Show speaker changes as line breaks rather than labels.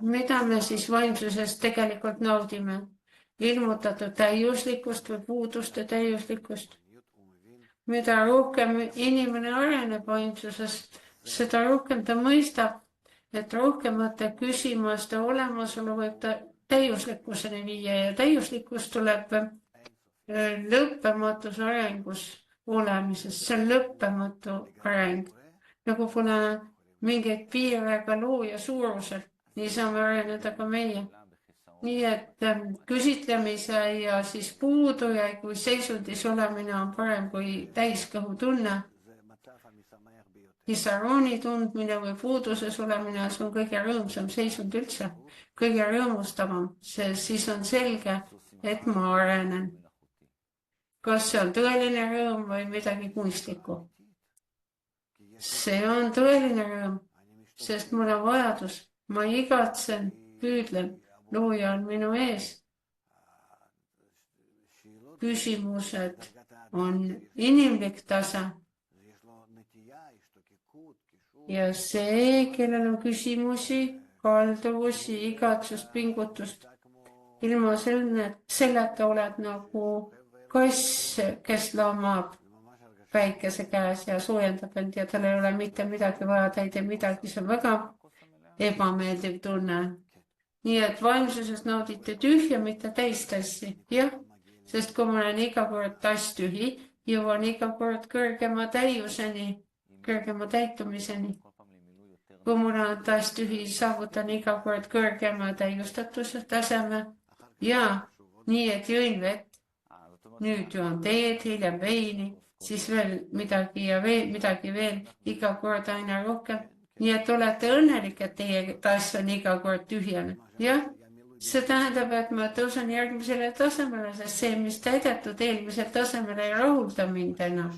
mida me siis vaimsusest tegelikult naudime? Ilmutatud täiuslikkust või puuduste täiuslikkust. Mida rohkem inimene areneb vaimsuses, seda rohkem ta mõistab, et rohkemate küsimuste olemasolu võib ta täiuslikkuseni viia ja täiuslikkus tuleb lõppematus arengus olemisest. See on lõppematu areng. Nagu pole mingeid piire ka looja suurusel. Nii saame areneda ka meie. Nii et küsitlemise ja siis puudu ja kui seisundis olemine on parem kui täiskõhu tunne. Hisarooni tundmine või puuduses olemine, see on kõige rõõmsam seisund üldse. Kõige rõõmustavam, siis on selge, et ma arenen. Kas see on tõeline rõõm või midagi kunstlikku? See on tõeline rõõm, sest mul on vajadus. Ma igatsen, püüdlen, looja on minu ees. Küsimused on inimlik tase. Ja see, kellel on küsimusi, kalduvusi, igatsust, pingutust, ilma selleta oled nagu kass, kes loomab päikese käes ja soojendab end ja tal ei ole mitte midagi vaja, ta ei tee midagi, see on väga ebameeldiv tunne. Nii et vaimsusest naudite tühja, mitte täistassi. Jah, sest kui ma olen iga kord tass tühi, jõuan iga kord kõrgema täiuseni, kõrgema täitumiseni. Kui mul on tass tühi, saavutan iga kord kõrgema täiustatuse taseme. Ja nii, et jõin vett. Nüüd joon teed, hiljem veini, siis veel midagi ja veel midagi veel, iga kord aina rohkem. Nii et olete õnnelik, et teie tass on iga kord tühjane. Jah, see tähendab, et ma tõusen järgmisele tasemele, sest see, mis täidetud eelmisel tasemel ei rahulda mind enam.